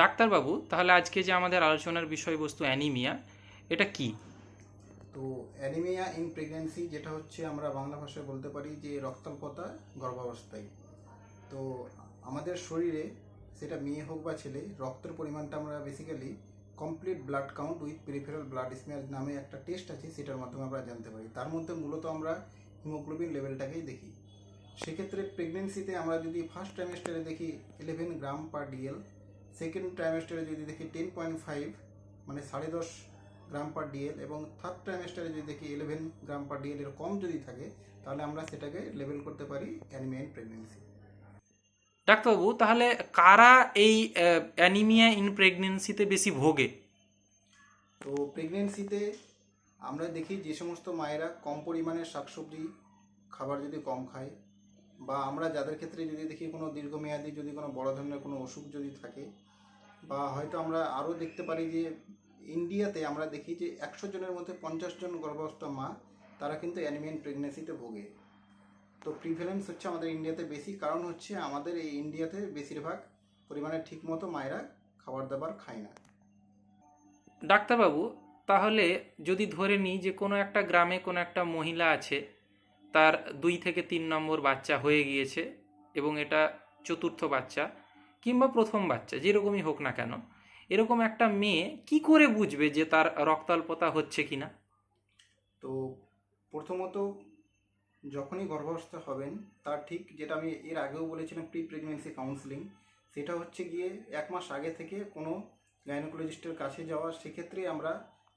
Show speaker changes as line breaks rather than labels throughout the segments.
ডাক্তারবাবু, তাহলে আজকে যে আমাদের আলোচনার বিষয়বস্তু অ্যানিমিয়া, এটা কি?
তো অ্যানিমিয়া ইন প্রেগন্যান্সি যেটা হচ্ছে আমরা বাংলা ভাষায় বলতে পারি যে রক্তাল্পতা গর্ভাবস্থায়। তো আমাদের শরীরে সেটা মেয়ে হোক বা ছেলে রক্তের পরিমাণটা আমরা basically complete blood count with peripheral blood smear নামে একটা টেস্ট আছে, সেটার মাধ্যমে আমরা জানতে পারি। তার মধ্যে মূলত আমরা হিমোগ্লোবিন লেভেলটাকেই দেখি। সেক্ষেত্রে প্রেগনেন্সিতে আমরা যদি ফার্স্ট ট্রাইমেস্টারে দেখি 11 গ্রাম/ডিএল, সেকেন্ড ট্রাইমেস্টারে যদি দেখি 10.5 মানে 10.5 গ্রাম/ডিএল, এবং থার্ড ট্রাইমেস্টারে যদি দেখি 11 গ্রাম/ডিএল এর কম যদি থাকে, তাহলে আমরা সেটাকে লেভেল করতে পারি অ্যানিমিয়া ইন প্রেগনেন্সি।
ডাক্তারবাবু, তাহলে কারা এই অ্যানিমিয়া ইন প্রেগনেন্সিতে বেশি ভোগে?
তো প্রেগনেন্সিতে আমরা দেখি যে সমস্ত মায়েরা কম পরিমাণে শাকসবজি খাবার যদি কম খায়, বা আমরা যাদের ক্ষেত্রে যদি দেখি কোনো দীর্ঘমেয়াদী যদি কোনো বড় ধরনের কোনো অসুখ যদি থাকে, বা হয়তো আমরা আরও দেখতে পারি যে ইন্ডিয়াতে আমরা দেখি যে 100 জনের মধ্যে 50 জন গর্ভস্থ মা তারা কিন্তু অ্যানিমিয়ান প্রেগনেন্সিতে ভোগে। তো প্রিভ্যালেন্স হচ্ছে আমাদের ইন্ডিয়াতে বেশি, কারণ হচ্ছে আমাদের এই ইন্ডিয়াতে বেশিরভাগ পরিমাণে ঠিকমতো মায়েরা খাবার দাবার খায় না।
ডাক্তারবাবু, তাহলে যদি ধরে নিই যে কোনো একটা গ্রামে কোনো একটা মহিলা আছে, তার 2 থেকে 3 নম্বর বাচ্চা হয়ে গিয়েছে, এবং এটা চতুর্থ বাচ্চা কিংবা প্রথম বাচ্চা, যেরকমই হোক না কেন, এরকম একটা মেয়ে কি করে বুঝবে যে তার রক্তাল্পতা হচ্ছে কিনা?
তো প্রথমত যখনই গর্ভাবস্থা হবেন, তার ঠিক যেটা আমি এর আগেও বলেছিলাম প্রি প্রেগনেন্সি কাউন্সিলিং, সেটা হচ্ছে গিয়ে 1 মাস আগে থেকে কোনো গাইনোকোলজিস্টের কাছে যাওয়া। সেক্ষেত্রে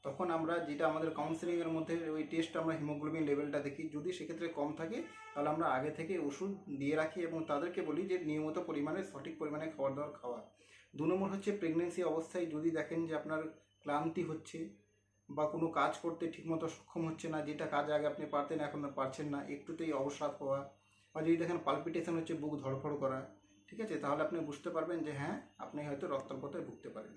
তখন আমরা যেটা আমাদের কাউন্সিলিংয়ের মধ্যে ওই টেস্ট আমরা হিমোগ্লোবিন লেভেলটা দেখি, যদি সেক্ষেত্রে কম থাকে তাহলে আমরা আগে থেকে ওষুধ দিয়ে রাখি এবং তাদেরকে বলি যে নিয়মিত পরিমাণে সঠিক পরিমাণে খাবার দাবার খাওয়া। 2 নম্বর হচ্ছে প্রেগনেন্সি অবস্থায় যদি দেখেন যে আপনার ক্লান্তি হচ্ছে বা কোনো কাজ করতে ঠিকমতো সক্ষম হচ্ছে না, যেটা কাজ আগে আপনি পারতেন এখন আর পারছেন না, একটুতেই অবসাদ হওয়া, বা যদি দেখেন পালপিটেশন হচ্ছে, বুক ধড়ফড় করা, ঠিক আছে, তাহলে আপনি বুঝতে পারবেন যে হ্যাঁ, আপনি হয়তো রক্তাল্পতায় ভুগতে পারেন।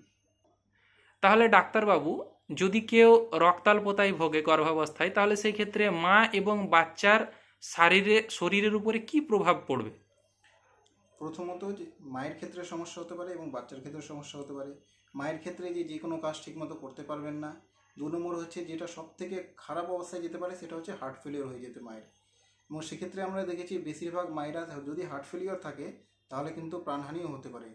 তাহলে ডাক্তারবাবু, যদি কেউ রক্তাল্পতায় ভোগে গর্ভাবস্থায়, তাহলে সেই ক্ষেত্রে মা এবং বাচ্চার শরীরের উপরে কি প্রভাব পড়বে?
প্রথমত যে মায়ের ক্ষেত্রে সমস্যা হতে পারে এবং বাচ্চার ক্ষেত্রে সমস্যা হতে পারে। মায়ের ক্ষেত্রে যে যে কোনো কাজ ঠিকমতো করতে পারবেন না। 2 নম্বর হচ্ছে যেটা সব থেকে খারাপ অবস্থায় যেতে পারে, সেটা হচ্ছে হার্ট ফেলিওর হয়ে যেতে মায়ের। এবং সেক্ষেত্রে আমরা দেখেছি বেশিরভাগ মায়েরা যদি হার্ট ফেলিওর থাকে তাহলে কিন্তু প্রাণহানিও হতে পারে।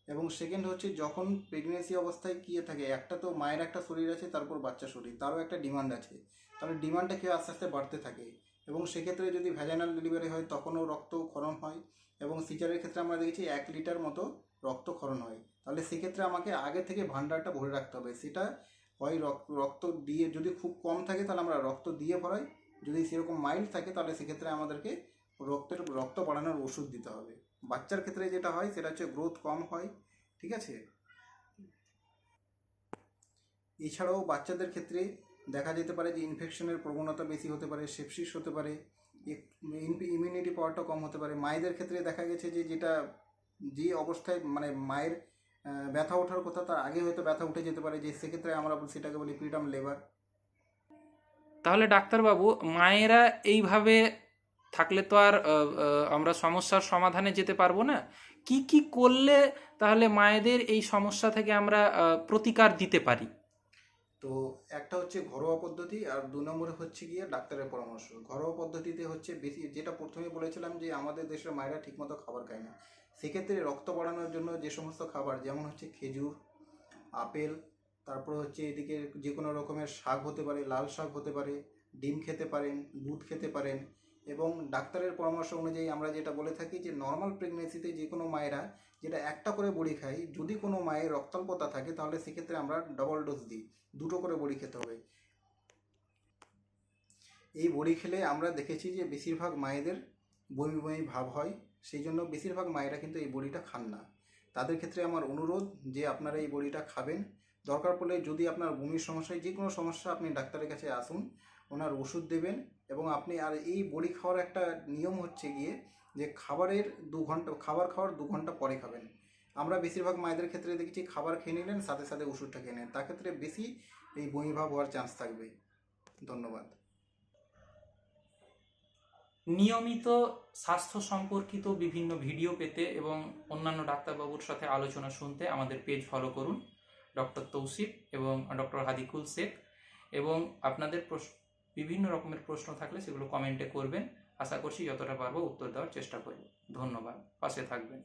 এবং সেকেন্ড হচ্ছে যখন প্রেগনেন্সি অবস্থায় কী থাকে, একটা তো মায়ের একটা শরীর আছে, তারপর বাচ্চা শরীর, তারও একটা ডিমান্ড আছে, তাহলে ডিমান্ডটা কেউ আস্তে আস্তে বাড়তে থাকে। এবং সেক্ষেত্রে যদি ভ্যাজাইনাল ডেলিভারি হয় তখনও রক্ত ক্ষরণ হয়, এবং সিজারের ক্ষেত্রে আমরা দেখেছি 1 লিটার মতো রক্তক্ষরণ হয়। তাহলে সেক্ষেত্রে আমাকে আগে থেকে ভান্ডারটা ভরে রাখতে হবে। সেটা হয় রক্ত দিয়ে, যদি খুব কম থাকে তাহলে আমরা রক্ত দিয়ে ভরাই, যদি সেরকম মাইল্ড থাকে তাহলে সেক্ষেত্রে আমাদেরকে রক্ত বাড়ানোর ওষুধ দিতে হবে। বাচ্চার ক্ষেত্রে যেটা হয় সেটা হচ্ছে গ্রোথ কম হয়, ঠিক আছে। এছাড়াও বাচ্চাদের ক্ষেত্রে দেখা যেতে পারে যে ইনফেকশনের প্রবণতা বেশি হতে পারে, সেপসিস হতে পারে, ইমিউনিটি পাওয়ারটা কম হতে পারে। মায়েদের ক্ষেত্রে দেখা গেছে যে যেটা যে অবস্থায় মানে মায়ের ব্যথা ওঠার কথা, তার আগে হয়তো ব্যথা উঠে যেতে পারে, যে সেক্ষেত্রে আমরা সেটাকে বলি প্রিটার্ম লেবার।
তাহলে ডাক্তারবাবু, মায়েরা এইভাবে থাকলে তো আর আমরা সমস্যার সমাধানে যেতে পারবো না। কি কি করলে তাহলে মায়েদের এই সমস্যা থেকে আমরা প্রতিকার দিতে পারি?
তো একটা হচ্ছে ঘরোয়া পদ্ধতি, আর 2 নম্বরে হচ্ছে গিয়ে ডাক্তারের পরামর্শ। ঘরোয়া পদ্ধতিতে হচ্ছে বেশি, যেটা প্রথমে বলেছিলাম যে আমাদের দেশের মায়েরা ঠিকমতো খাবার খায় না। সেক্ষেত্রে রক্ত বাড়ানোর জন্য যে সমস্ত খাবার, যেমন হচ্ছে খেজুর, আপেল, তারপর হচ্ছে এদিকে যে কোনো রকমের শাক হতে পারে, লাল শাক হতে পারে, ডিম খেতে পারেন, দুধ খেতে পারেন। এবং ডাক্তারের পরামর্শ অনুযায়ী আমরা যেটা বলে থাকি যে নর্মাল প্রেগনেন্সিতে যে কোনো মায়েরা যেটা একটা করে বড়ি খায়, যদি কোনো মায়ের রক্তাল্পতা থাকে তাহলে সেক্ষেত্রে আমরা ডবল ডোজ দিই, 2টো করে বড়ি খেতে হবে। এই বড়ি খেলে আমরা দেখেছি যে বেশিরভাগ মায়েদের বমি বমি ভাব হয়, সেই জন্য বেশিরভাগ মায়েরা কিন্তু এই বড়িটা খান না। তাদের ক্ষেত্রে আমার অনুরোধ যে আপনারা এই বড়িটা খাবেন। দরকার পড়লে যদি আপনার বমির সমস্যায় যে কোনো সমস্যা, আপনি ডাক্তারের কাছে আসুন, ওনার ওষুধ দেবেন। এবং আপনি আর এই বড়ি খাওয়ার একটা নিয়ম হচ্ছে গিয়ে যে খাবারের 2 ঘন্টা, খাবার খাওয়ার 2 ঘন্টা পরে খাবেন। আমরা বেশিরভাগ মায়েদের ক্ষেত্রে দেখেছি খাবার খেয়ে নিলেন, সাথে সাথে ওষুধটা খেয়ে নেন, তার ক্ষেত্রে বেশি এই বমি ভাব হওয়ার চান্স থাকবে। ধন্যবাদ।
নিয়মিত স্বাস্থ্য সম্পর্কিত বিভিন্ন ভিডিও পেতে এবং অন্যান্য ডাক্তারবাবুর সাথে আলোচনা শুনতে আমাদের পেজ ফলো করুন, ডক্টর তৌসিফ এবং ডক্টর হাদিকুল শেখ। এবং আপনাদের বিভিন্ন রকমের প্রশ্ন থাকলে সেগুলো কমেন্টে করবেন। আশা করছি যতটা পারবো উত্তর দেওয়ার চেষ্টা করব। ধন্যবাদ, পাশে থাকবেন।